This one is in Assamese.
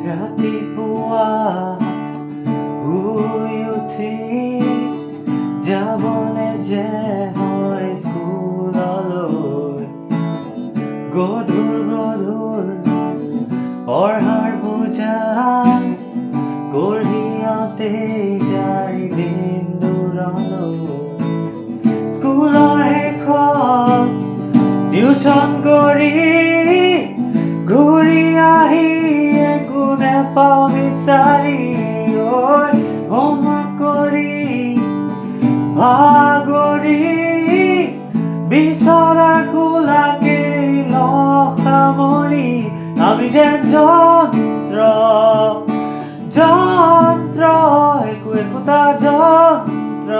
ৰাতিপুৱা শুই উঠি যাবলে যে হয় স্কুললৈ, গধুৰ পঢ়াৰ বোজা কঢ়িয়াতে যায় দিন দূৰলৈ। স্কুলৰ শেষত টিউচন কৰি ঘূৰি আহি একো নেপাওঁ বিচাৰি, হোমৱৰ্ক কৰি ভাগৰি বিচনাৰ কোলাকে সামৰি। আমি যেন যন্ত্ৰ একো একোটা যন্ত্ৰ